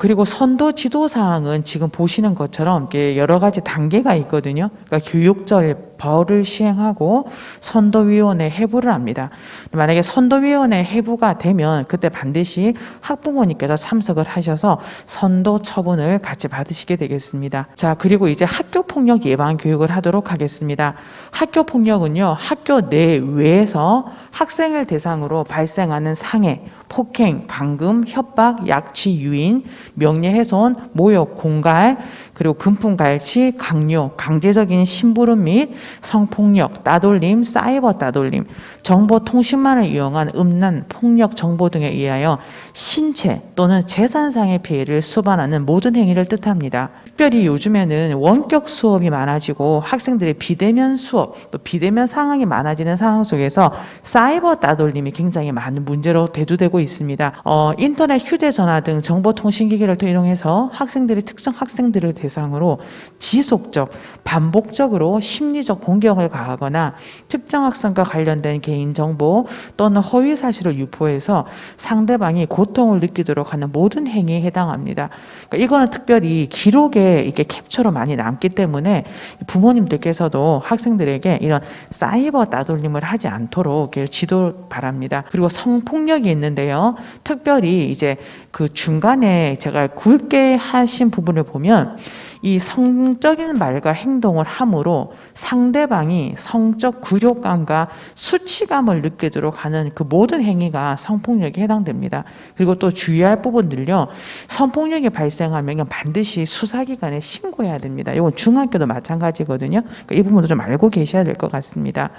그리고 선도 지도 사항은 지금 보시는 것처럼 여러 가지 단계가 있거든요. 그러니까 교육절 벌을 시행하고 선도위원회 해부를 합니다. 만약에 선도위원회 해부가 되면 그때 반드시 학부모님께서 참석을 하셔서 선도 처분을 같이 받으시게 되겠습니다. 자, 그리고 이제 학교폭력 예방 교육을 하도록 하겠습니다. 학교폭력은요, 학교 내외에서 학생을 대상으로 발생하는 상해, 폭행, 감금, 협박, 약취, 유인, 명예훼손, 모욕, 공갈, 그리고 금품갈취, 강요, 강제적인 심부름 및 성폭력, 따돌림, 사이버 따돌림, 정보통신망을 이용한 음란, 폭력 정보 등에 의하여 신체 또는 재산상의 피해를 수반하는 모든 행위를 뜻합니다. 특별히 요즘에는 원격 수업이 많아지고 학생들의 비대면 수업, 또 비대면 상황이 많아지는 상황 속에서 사이버 따돌림이 굉장히 많은 문제로 대두되고 있습니다. 인터넷, 휴대전화 등 정보통신기기를 이용해서 학생들이 특정 학생들을 대상으로 지속적, 반복적으로 심리적 공격을 가하거나 특정 학생과 관련된 개인정보 또는 허위 사실을 유포해서 상대방이 고통을 느끼도록 하는 모든 행위에 해당합니다. 그러니까 이거는 특별히 기록에 이게 캡처로 많이 남기 때문에 부모님들께서도 학생들에게 이런 사이버 따돌림을 하지 않도록 지도 바랍니다. 그리고 성폭력이 있는데요. 있는데요. 특별히 이제 그 중간에 제가 굵게 하신 부분을 보면 이 성적인 말과 행동을 함으로 상대방이 성적 굴욕감과 수치감을 느끼도록 하는 그 모든 행위가 성폭력에 해당됩니다. 그리고 또 주의할 부분들요. 성폭력이 발생하면 반드시 수사기관에 신고해야 됩니다. 이건 중학교도 마찬가지거든요. 그러니까 이 부분도 좀 알고 계셔야 될 것 같습니다.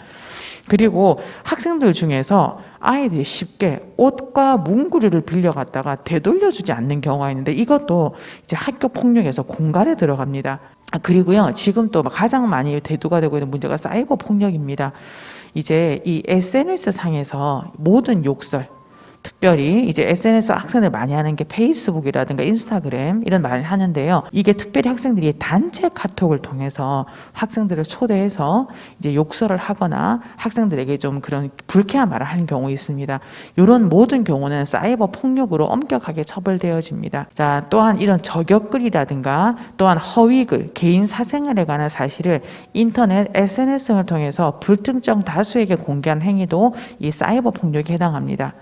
그리고 학생들 중에서 아이들이 쉽게 옷과 문구리를 빌려갔다가 되돌려주지 않는 경우가 있는데 이것도 이제 학교 폭력에서 공갈에 들어갑니다. 그리고요, 지금 또 가장 많이 대두가 되고 있는 문제가 사이버 폭력입니다. 이제 이 SNS 상에서 모든 욕설, 특별히 이제 SNS 학생들 많이 하는 게 페이스북이라든가 인스타그램 이런 말을 하는데요. 이게 특별히 학생들이 단체 카톡을 통해서 학생들을 초대해서 이제 욕설을 하거나 학생들에게 좀 그런 불쾌한 말을 하는 경우 있습니다. 이런 모든 경우는 사이버 폭력으로 엄격하게 처벌되어집니다. 자, 또한 이런 저격글이라든가 또한 허위글, 개인 사생활에 관한 사실을 인터넷 SNS 등을 통해서 불특정 다수에게 공개한 행위도 이 사이버 폭력에 해당합니다.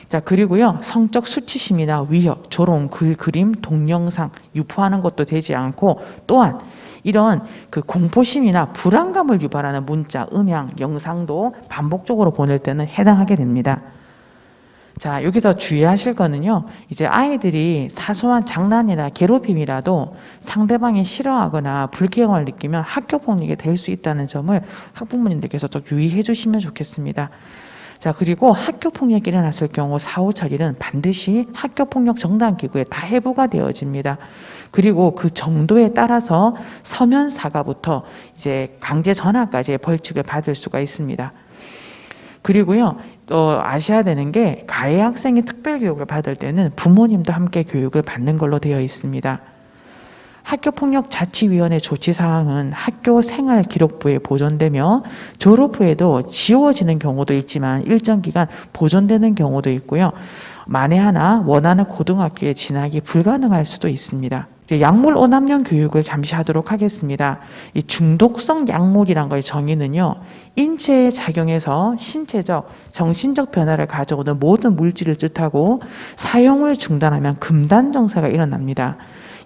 자, 그리고요, 성적 수치심이나 위협, 조롱, 글, 그림, 동영상 유포하는 것도 되지 않고 또한 이런 그 공포심이나 불안감을 유발하는 문자, 음향, 영상도 반복적으로 보낼 때는 해당하게 됩니다. 자, 여기서 주의하실 거는요, 이제 아이들이 사소한 장난이나 괴롭힘이라도 상대방이 싫어하거나 불쾌감을 느끼면 학교 폭력이 될 수 있다는 점을 학부모님들께서 좀 유의해 주시면 좋겠습니다. 자, 그리고 학교 폭력이 일어났을 경우 사후 처리는 반드시 학교 폭력 정당 기구에 다 해부가 되어집니다. 그리고 그 정도에 따라서 서면 사과부터 이제 강제 전학까지의 벌칙을 받을 수가 있습니다. 그리고요, 또 아셔야 되는 게 가해 학생이 특별 교육을 받을 때는 부모님도 함께 교육을 받는 걸로 되어 있습니다. 학교폭력자치위원회 조치사항은 학교생활기록부에 보존되며 졸업 후에도 지워지는 경우도 있지만 일정 기간 보존되는 경우도 있고요. 만에 하나 원하는 고등학교에 진학이 불가능할 수도 있습니다. 이제 약물 오남용 교육을 잠시 하도록 하겠습니다. 이 중독성 약물이란 거의 정의는요, 인체에 작용해서 신체적, 정신적 변화를 가져오는 모든 물질을 뜻하고 사용을 중단하면 금단 정사가 일어납니다.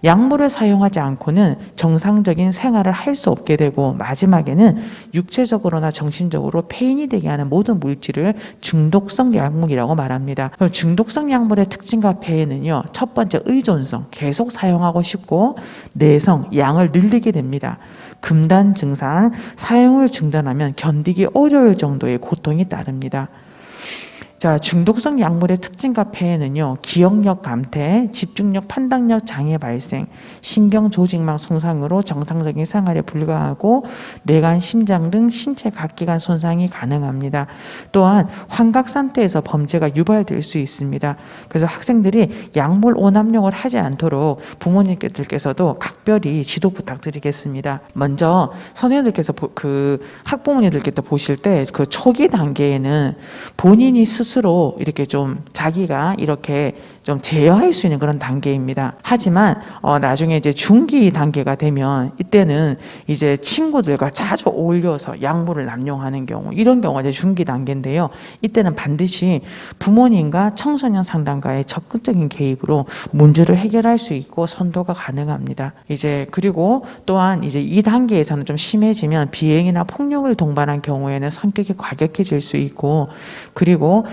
약물을 사용하지 않고는 정상적인 생활을 할 수 없게 되고 마지막에는 육체적으로나 정신적으로 폐인이 되게 하는 모든 물질을 중독성 약물이라고 말합니다. 그럼 중독성 약물의 특징과 폐해는요, 첫 번째 의존성, 계속 사용하고 싶고 내성, 양을 늘리게 됩니다. 금단 증상, 사용을 중단하면 견디기 어려울 정도의 고통이 따릅니다. 자, 중독성 약물의 특징과 폐해는요, 기억력 감퇴, 집중력, 판단력 장애 발생, 신경 조직망 손상으로 정상적인 생활에 불과하고 뇌간, 심장 등 신체 각 기관 손상이 가능합니다. 또한 환각 상태에서 범죄가 유발될 수 있습니다. 그래서 학생들이 약물 오남용을 하지 않도록 부모님들께서도 각별히 지도 부탁드리겠습니다. 먼저 선생님들께서 학부모님들께서 보실 때 그 초기 단계에는 본인이 스스로 이렇게 좀 자기가 이렇게 좀 제어할 수 있는 그런 단계입니다. 하지만 나중에 이제 중기 단계가 되면 이때는 이제 친구들과 자주 어울려서 약물을 남용하는 경우, 이런 경우가 이제 중기 단계인데요. 이때는 반드시 부모님과 청소년 상담가의 적극적인 개입으로 문제를 해결할 수 있고 선도가 가능합니다. 이제 그리고 또한 이제 이 단계에서는 좀 심해지면 비행이나 폭력을 동반한 경우에는 성격이 과격해질 수 있고, 그리고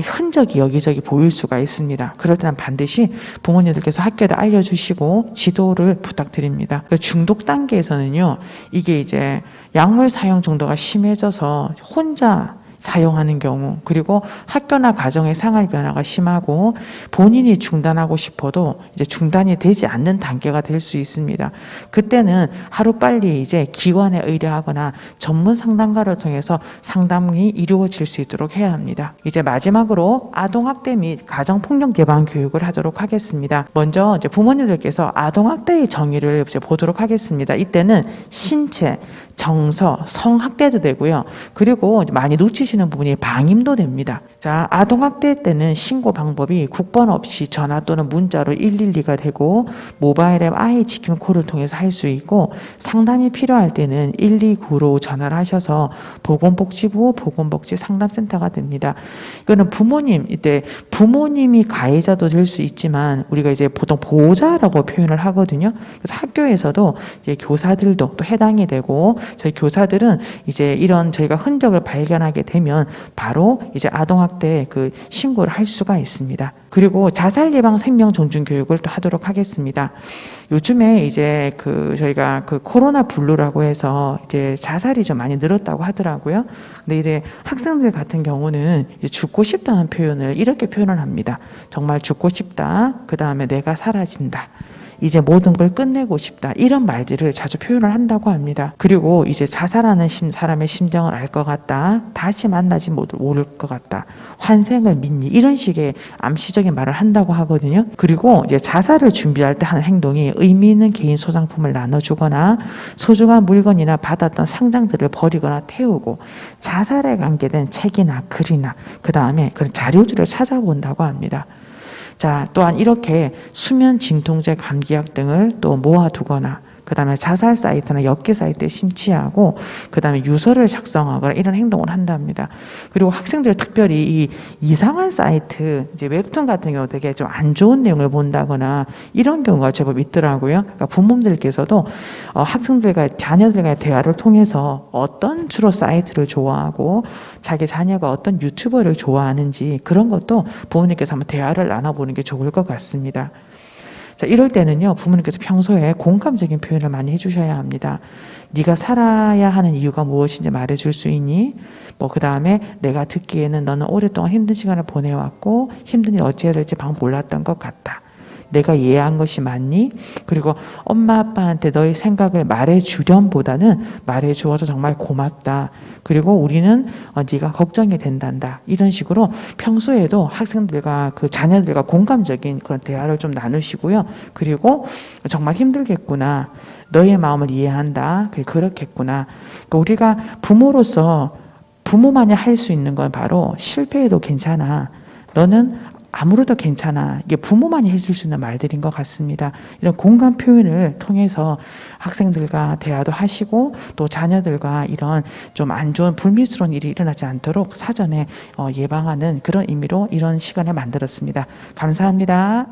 흔적이 여기저기 보일 수가 있습니다. 그럴 때는 반드시 부모님들께서 학교에다 알려주시고 지도를 부탁드립니다. 중독 단계에서는요, 이게 이제 약물 사용 정도가 심해져서 혼자 사용하는 경우, 그리고 학교나 가정의 생활 변화가 심하고 본인이 중단하고 싶어도 이제 중단이 되지 않는 단계가 될 수 있습니다. 그때는 하루빨리 이제 기관에 의뢰하거나 전문 상담가를 통해서 상담이 이루어질 수 있도록 해야 합니다. 이제 마지막으로 아동학대 및 가정폭력 예방 교육을 하도록 하겠습니다. 먼저 이제 부모님들께서 아동학대의 정의를 이제 보도록 하겠습니다. 이때는 신체, 정서, 성학대도 되고요. 그리고 많이 놓치시는 부분이 방임도 됩니다. 자, 아동학대 때는 신고 방법이 국번 없이 전화 또는 문자로 112가 되고 모바일 앱 아이 지킴 콜을 통해서 할 수 있고 상담이 필요할 때는 129로 전화를 하셔서 보건복지부 보건복지 상담센터가 됩니다. 이거는 부모님, 이때 부모님이 가해자도 될 수 있지만 우리가 이제 보통 보호자라고 표현을 하거든요. 그래서 학교에서도 이제 교사들도 또 해당이 되고 저희 교사들은 이제 이런 저희가 흔적을 발견하게 되면 바로 이제 아동학대 그 신고를 할 수가 있습니다. 그리고 자살 예방 생명 존중 교육을 또 하도록 하겠습니다. 요즘에 이제 저희가 코로나 블루라고 해서 이제 자살이 좀 많이 늘었다고 하더라고요. 근데 이제 학생들 같은 경우는 이제 죽고 싶다는 표현을 이렇게 표현을 합니다. 정말 죽고 싶다. 그 다음에 내가 사라진다. 이제 모든 걸 끝내고 싶다. 이런 말들을 자주 표현을 한다고 합니다. 그리고 이제 자살하는 사람의 심정을 알 것 같다. 다시 만나지 모를 것 같다. 환생을 믿니? 이런 식의 암시적인 말을 한다고 하거든요. 그리고 이제 자살을 준비할 때 하는 행동이 의미 있는 개인 소장품을 나눠주거나 소중한 물건이나 받았던 상장들을 버리거나 태우고 자살에 관계된 책이나 글이나 그 다음에 그런 자료들을 찾아본다고 합니다. 자, 또한 이렇게 수면 진통제 감기약 등을 또 모아두거나 그 다음에 자살 사이트나 엽기 사이트에 심취하고 그 다음에 유서를 작성하거나 이런 행동을 한답니다. 그리고 학생들 특별히 이 이상한 사이트, 이제 웹툰 같은 경우 되게 좀 안 좋은 내용을 본다거나 이런 경우가 제법 있더라고요. 그러니까 부모님들께서도 학생들과 자녀들과의 대화를 통해서 어떤 주로 사이트를 좋아하고 자기 자녀가 어떤 유튜버를 좋아하는지 그런 것도 부모님께서 한번 대화를 나눠보는 게 좋을 것 같습니다. 자, 이럴 때는요, 부모님께서 평소에 공감적인 표현을 많이 해주셔야 합니다. 네가 살아야 하는 이유가 무엇인지 말해줄 수 있니? 그 다음에 내가 듣기에는 너는 오랫동안 힘든 시간을 보내왔고 힘든 일 어찌해야 될지 방금 몰랐던 것 같다. 내가 이해한 것이 맞니? 그리고 엄마 아빠한테 너의 생각을 말해주렴보다는 말해주어서 정말 고맙다. 그리고 우리는 네가 걱정이 된단다. 이런 식으로 평소에도 학생들과 그 자녀들과 공감적인 그런 대화를 좀 나누시고요. 그리고 정말 힘들겠구나. 너의 마음을 이해한다. 그렇겠구나. 그러니까 우리가 부모로서 부모만이 할 수 있는 건 바로 실패해도 괜찮아. 너는 아무래도 괜찮아. 이게 부모만이 해줄 수 있는 말들인 것 같습니다. 이런 공감 표현을 통해서 학생들과 대화도 하시고 또 자녀들과 이런 좀 안 좋은 불미스러운 일이 일어나지 않도록 사전에 예방하는 그런 의미로 이런 시간을 만들었습니다. 감사합니다.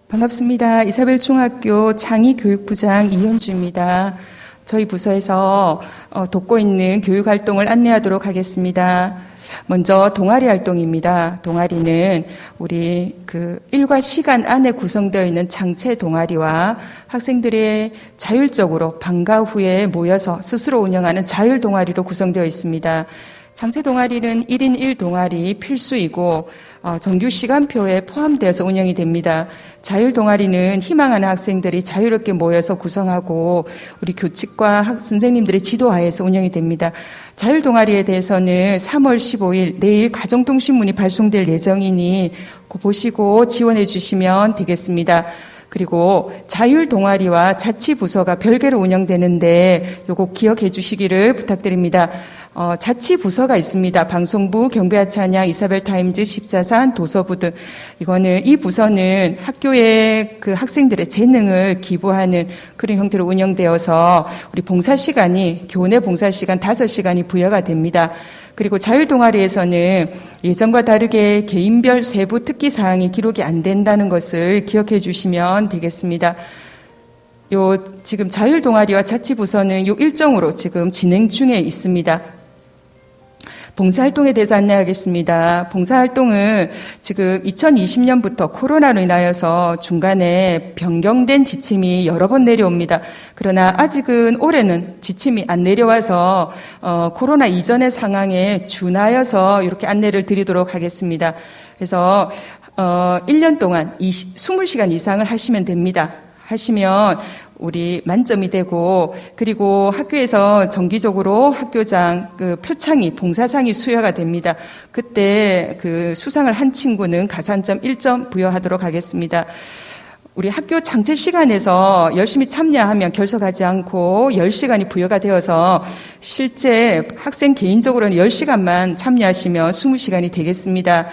반갑습니다. 이사벨 중학교 창의교육부장 이현주입니다. 저희 부서에서 돕고 있는 교육활동을 안내하도록 하겠습니다. 먼저 동아리 활동입니다. 동아리는 우리 일과 시간 안에 구성되어 있는 장체 동아리와 학생들의 자율적으로 방과 후에 모여서 스스로 운영하는 자율 동아리로 구성되어 있습니다. 장체 동아리는 1인 1동아리 필수이고 정규 시간표에 포함되어서 운영이 됩니다. 자율 동아리는 희망하는 학생들이 자유롭게 모여서 구성하고 우리 교칙과 선생님들의 지도하에서 운영이 됩니다. 자율 동아리에 대해서는 3월 15일 내일 가정통신문이 발송될 예정이니 보시고 지원해 주시면 되겠습니다. 그리고 자율 동아리와 자치부서가 별개로 운영되는데 요거 기억해 주시기를 부탁드립니다. 자치부서가 있습니다. 방송부, 경배아찬양, 이사벨타임즈, 14산, 도서부 등. 이 부서는 학교의 그 학생들의 재능을 기부하는 그런 형태로 운영되어서 우리 봉사시간이, 교내 봉사시간 5시간이 부여가 됩니다. 그리고 자율동아리에서는 예전과 다르게 개인별 세부 특기사항이 기록이 안 된다는 것을 기억해 주시면 되겠습니다. 지금 자율동아리와 자치부서는 일정으로 지금 진행 중에 있습니다. 봉사활동에 대해서 안내하겠습니다. 봉사활동은 지금 2020년부터 코로나로 인하여서 중간에 변경된 지침이 여러 번 내려옵니다. 그러나 아직은 올해는 지침이 안 내려와서 코로나 이전의 상황에 준하여서 이렇게 안내를 드리도록 하겠습니다. 그래서 1년 동안 20시간 이상을 하시면 됩니다. 하시면 우리 만점이 되고, 그리고 학교에서 정기적으로 학교장 표창이, 봉사상이 수여가 됩니다. 그때 수상을 한 친구는 가산점 1점 부여하도록 하겠습니다. 우리 학교 창제 시간에서 열심히 참여하면 결석하지 않고 10시간이 부여가 되어서 실제 학생 개인적으로는 10시간만 참여하시면 20시간이 되겠습니다.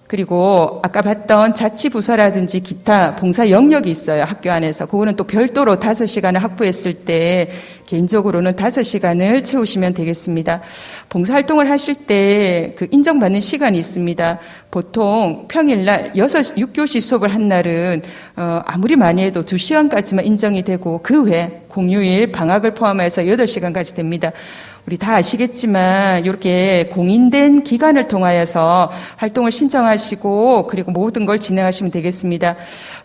그리고 아까 봤던 자치부서라든지 기타 봉사 영역이 있어요. 학교 안에서. 그거는 또 별도로 5시간을 확보했을 때 개인적으로는 5시간을 채우시면 되겠습니다. 봉사활동을 하실 때 그 인정받는 시간이 있습니다. 보통 평일날 6교시 수업을 한 날은 아무리 많이 해도 2시간까지만 인정이 되고 그 외 공휴일, 방학을 포함해서 8시간까지 됩니다. 우리 다 아시겠지만 이렇게 공인된 기관을 통하여서 활동을 신청하시고 그리고 모든 걸 진행하시면 되겠습니다.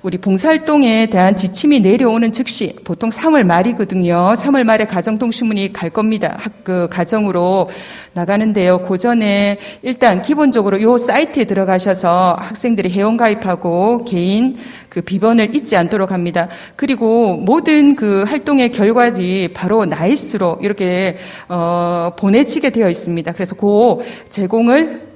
우리 봉사활동에 대한 지침이 내려오는 즉시 보통 3월 말이거든요. 3월 말에 가정통신문이 갈 겁니다. 그 가정으로 나가는데요. 그 전에 일단 기본적으로 이 사이트에 들어가셔서 학생들이 회원가입하고 개인 그 비번을 잊지 않도록 합니다. 그리고 모든 그 활동의 결과들이 바로 나이스로 이렇게 보내지게 되어 있습니다. 그래서 그 제공을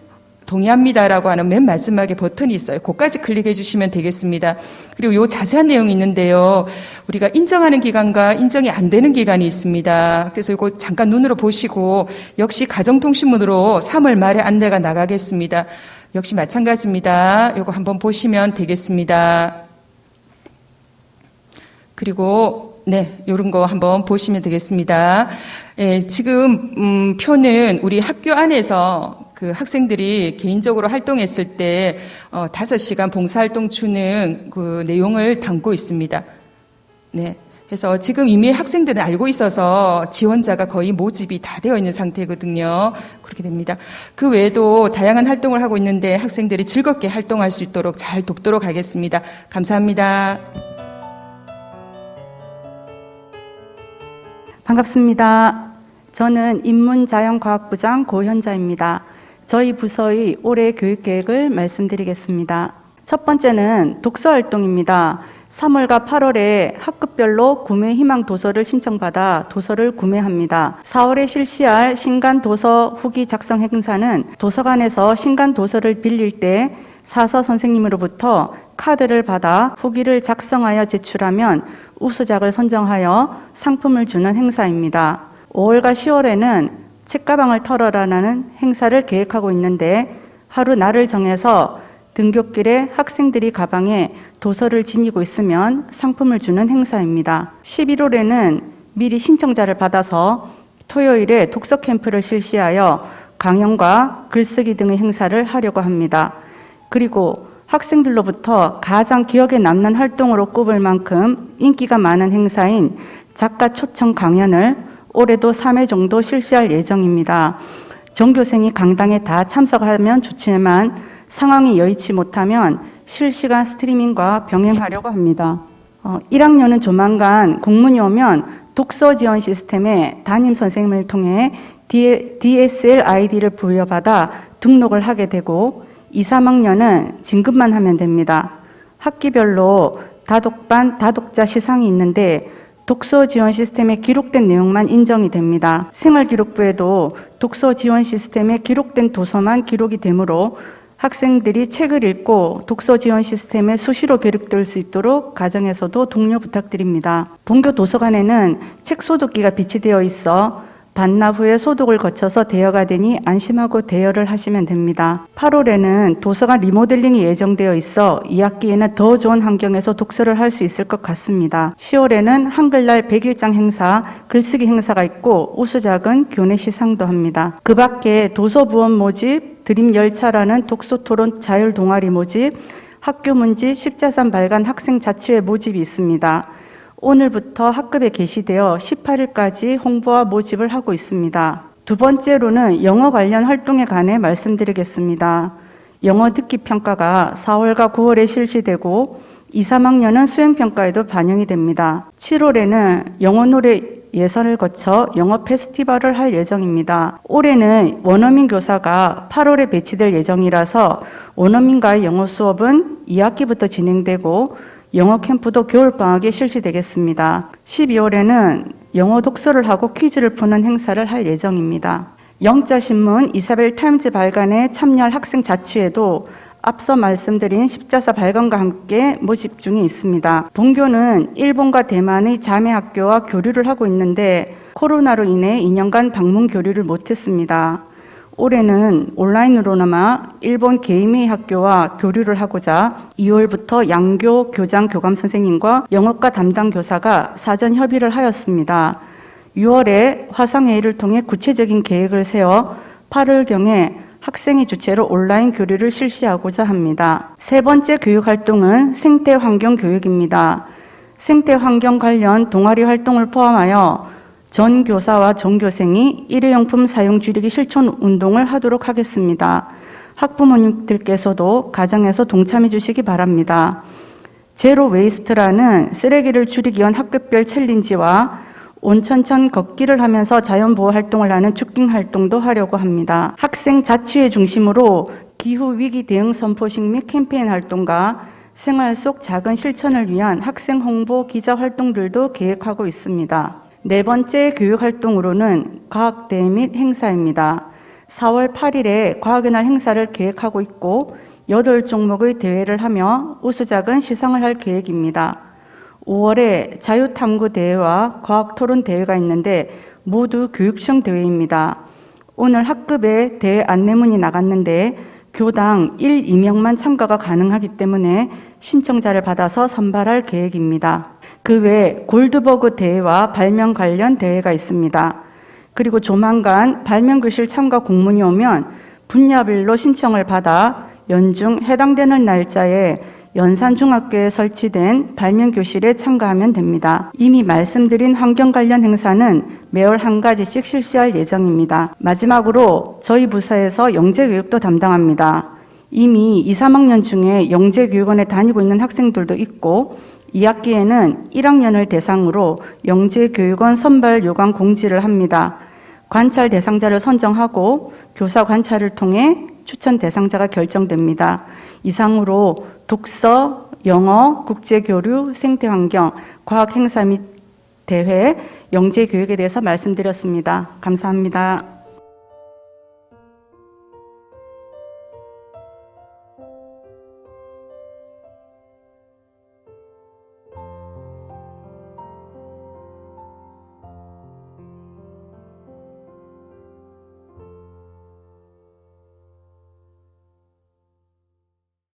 동의합니다라고 하는 맨 마지막에 버튼이 있어요. 그거까지 클릭해 주시면 되겠습니다. 그리고 요 자세한 내용이 있는데요. 우리가 인정하는 기관과 인정이 안 되는 기관이 있습니다. 그래서 이거 잠깐 눈으로 보시고 역시 가정통신문으로 3월 말에 안내가 나가겠습니다. 역시 마찬가지입니다. 이거 한번 보시면 되겠습니다. 그리고 이런 거 한번 보시면 되겠습니다. 지금 표는 우리 학교 안에서 그 학생들이 개인적으로 활동했을 때 5시간 봉사활동 주는 그 내용을 담고 있습니다. 그래서 지금 이미 학생들은 알고 있어서 지원자가 거의 모집이 다 되어 있는 상태거든요. 그렇게 됩니다. 그 외에도 다양한 활동을 하고 있는데 학생들이 즐겁게 활동할 수 있도록 잘 돕도록 하겠습니다. 감사합니다. 반갑습니다. 저는 인문자연과학부장 고현자입니다. 저희 부서의 올해 교육계획을 말씀드리겠습니다. 첫 번째는 독서활동입니다. 3월과 8월에 학급별로 구매 희망 도서를 신청받아 도서를 구매합니다. 4월에 실시할 신간 도서 후기 작성 행사는 도서관에서 신간 도서를 빌릴 때 사서 선생님으로부터 카드를 받아 후기를 작성하여 제출하면 우수작을 선정하여 상품을 주는 행사입니다. 5월과 10월에는 책가방을 털어라라는 행사를 계획하고 있는데 하루 날을 정해서 등굣길에 학생들이 가방에 도서를 지니고 있으면 상품을 주는 행사입니다. 11월에는 미리 신청자를 받아서 토요일에 독서 캠프를 실시하여 강연과 글쓰기 등의 행사를 하려고 합니다. 그리고 학생들로부터 가장 기억에 남는 활동으로 꼽을 만큼 인기가 많은 행사인 작가 초청 강연을 올해도 3회 정도 실시할 예정입니다. 전교생이 강당에 다 참석하면 좋지만 상황이 여의치 못하면 실시간 스트리밍과 병행하려고 합니다. 1학년은 조만간 공문이 오면 독서 지원 시스템에 담임 선생님을 통해 DSL 아이디를 부여받아 등록을 하게 되고 2, 3학년은 진급만 하면 됩니다. 학기별로 다독반, 다독자 시상이 있는데 독서 지원 시스템에 기록된 내용만 인정이 됩니다. 생활기록부에도 독서 지원 시스템에 기록된 도서만 기록이 되므로 학생들이 책을 읽고 독서 지원 시스템에 수시로 기록될 수 있도록 가정에서도 독려 부탁드립니다. 본교 도서관에는 책 소독기가 비치되어 있어 반납 후에 소독을 거쳐서 대여가 되니 안심하고 대여를 하시면 됩니다. 8월에는 도서관 리모델링이 예정되어 있어 2학기에는 더 좋은 환경에서 독서를 할 수 있을 것 같습니다. 10월에는 한글날 100일장 행사, 글쓰기 행사가 있고 우수작은 교내 시상도 합니다. 그 밖에 도서부원 모집, 드림열차라는 독서토론 자율 동아리 모집, 학교 문집, 십자산 발간 학생 자치회 모집이 있습니다. 오늘부터 학급에 게시되어 18일까지 홍보와 모집을 하고 있습니다. 두 번째로는 영어 관련 활동에 관해 말씀드리겠습니다. 영어 듣기 평가가 4월과 9월에 실시되고 2, 3학년은 수행평가에도 반영이 됩니다. 7월에는 영어 노래 예선을 거쳐 영어 페스티벌을 할 예정입니다. 올해는 원어민 교사가 8월에 배치될 예정이라서 원어민과의 영어 수업은 2학기부터 진행되고 영어 캠프도 겨울방학에 실시되겠습니다. 12월에는 영어 독서를 하고 퀴즈를 푸는 행사를 할 예정입니다. 영자신문 이사벨 타임즈 발간에 참여할 학생 자치회도 앞서 말씀드린 십자사 발간과 함께 모집 중에 있습니다. 본교는 일본과 대만의 자매 학교와 교류를 하고 있는데 코로나로 인해 2년간 방문 교류를 못했습니다. 올해는 온라인으로나마 일본 게이미 학교와 교류를 하고자 2월부터 양교 교장 교감 선생님과 영어과 담당 교사가 사전 협의를 하였습니다. 6월에 화상회의를 통해 구체적인 계획을 세워 8월경에 학생의 주체로 온라인 교류를 실시하고자 합니다. 세 번째 교육활동은 생태환경 교육입니다. 생태환경 관련 동아리 활동을 포함하여 전 교사와 전교생이 일회용품 사용 줄이기 실천 운동을 하도록 하겠습니다. 학부모님들께서도 가정에서 동참해 주시기 바랍니다. 제로 웨이스트라는 쓰레기를 줄이기 위한 학급별 챌린지와 온천천 걷기를 하면서 자연보호 활동을 하는 축ging 활동도 하려고 합니다. 학생 자치회 중심으로 기후위기 대응 선포식 및 캠페인 활동과 생활 속 작은 실천을 위한 학생 홍보 기자 활동들도 계획하고 있습니다. 네 번째 교육 활동으로는 과학대회 및 행사입니다. 4월 8일에 과학의 날 행사를 계획하고 있고 8종목의 대회를 하며 우수작은 시상을 할 계획입니다. 5월에 자유탐구 대회와 과학토론 대회가 있는데 모두 교육청 대회입니다. 오늘 학급에 대회 안내문이 나갔는데 교당 1, 2명만 참가가 가능하기 때문에 신청자를 받아서 선발할 계획입니다. 그 외에 골드버그 대회와 발명 관련 대회가 있습니다. 그리고 조만간 발명교실 참가 공문이 오면 분야별로 신청을 받아 연중 해당되는 날짜에 연산중학교에 설치된 발명교실에 참가하면 됩니다. 이미 말씀드린 환경 관련 행사는 매월 한 가지씩 실시할 예정입니다. 마지막으로 저희 부서에서 영재교육도 담당합니다. 이미 2, 3학년 중에 영재교육원에 다니고 있는 학생들도 있고 2학기에는 1학년을 대상으로 영재교육원 선발 요강 공지를 합니다. 관찰 대상자를 선정하고 교사 관찰을 통해 추천 대상자가 결정됩니다. 이상으로 독서, 영어, 국제교류, 생태환경, 과학행사 및 대회, 영재교육에 대해서 말씀드렸습니다. 감사합니다.